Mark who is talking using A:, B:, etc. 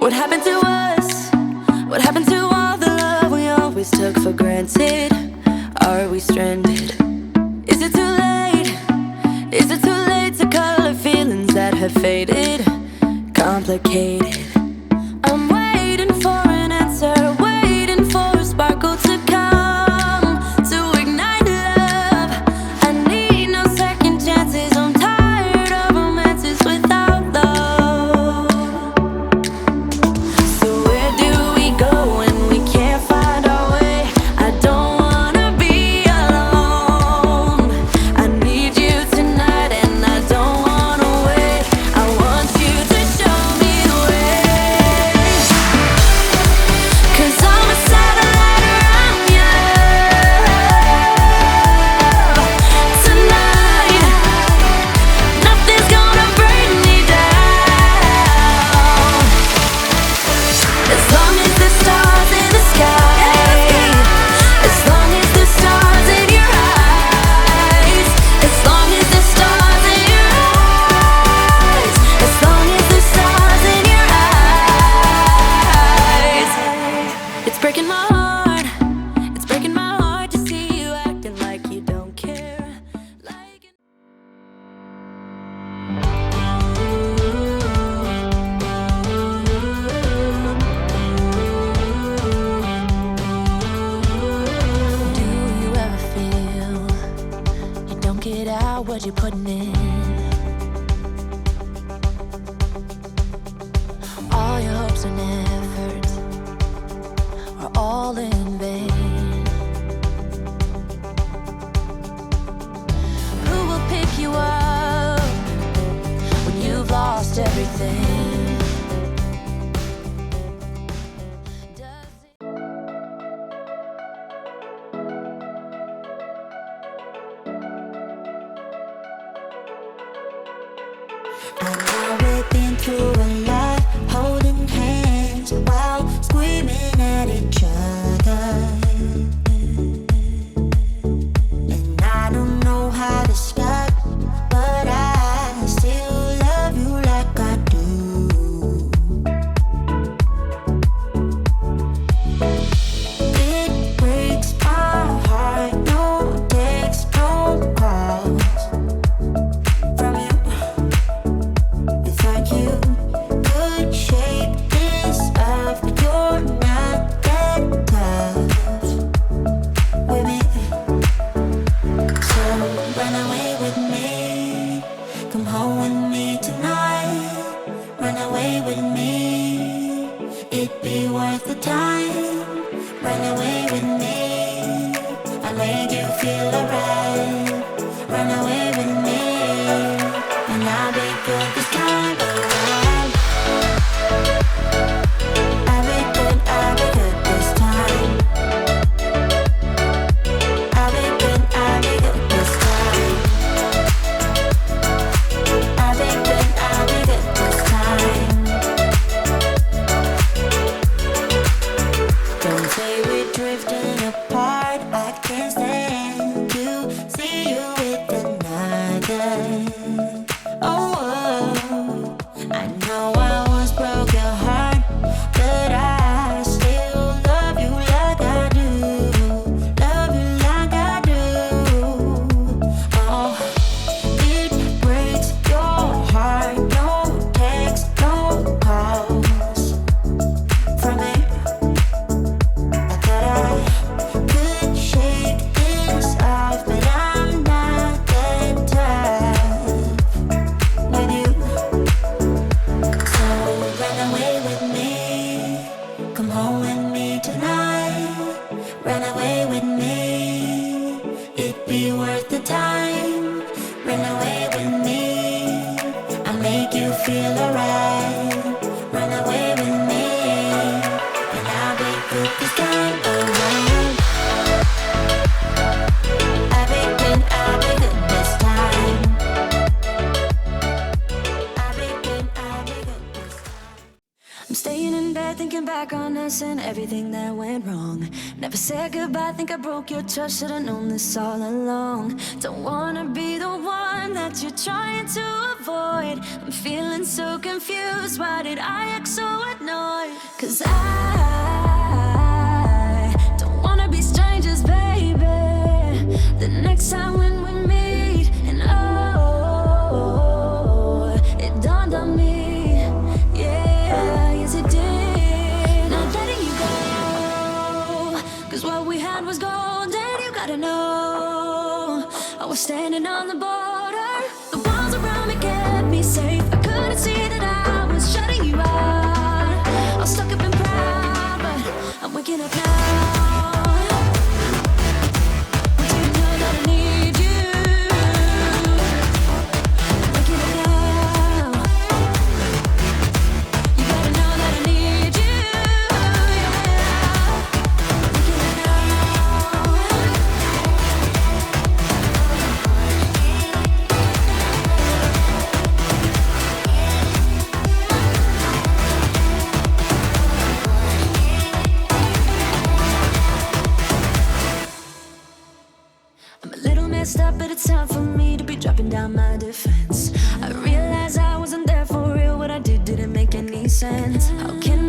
A: What happened to us? What happened to all the love we always took for granted? Are we stranded? Is it too late? Is it too late to color feelings that have faded? Complicated. I'm waiting for an answer, waiting for a sparkle to come to ignite love. I need no second chances. I'm tired of romances without love. So where do we go when we can't find our way? I don't wanna be alone. I need you tonight and I don't wanna wait. I want you to show me the way. 'Cause I'm a satellite around your love. Tonight, nothing's gonna bring me down. As long as the stars in the sky, as long as the stars in your eyes, as long as the stars in your eyes, as long as the stars in your eyes. It's breaking my heart, it's breaking my heart to see you acting like you don't care. Like do you ever feel you don't get out what you're putting in? All your hopes and efforts are all in vain. Who will pick you up when you've lost everything? Does it
B: I know we've been through a lot, holding hands while screaming at each other. And I don't know how to start, but I still love you like I do. It breaks my heart, no text, no calls from you. Without you, could shape this up. You're not that tough with me. So run away with me. Come home with me tonight. Run away with me. It'd be worth the time. Run away with me. I'll make you feel alright. Run away with me, and I'll be good this time around. I'll be good this time. I'll be good this time. I'll be good this time. Don't say we're drifting apart. I can't stand you
A: promise and everything that went wrong. Never said goodbye, think I broke your trust. Should've known this all along. Don't wanna be the one that you're trying to avoid. I'm feeling so confused, why did I act so annoyed? 'Cause I don't wanna be strangers, baby. The next time when we meet, and oh, it dawned on me, yeah, yes it did. Not letting you go, 'cause what we had was gold, and you gotta know, I was standing on the border. The walls around me kept me safe. I couldn't see that I was shutting you out. I was stuck up and proud, but I'm waking up now. Up, but it's time for me to be dropping down my defense. I realized I wasn't there for real. What I did didn't make any sense. How can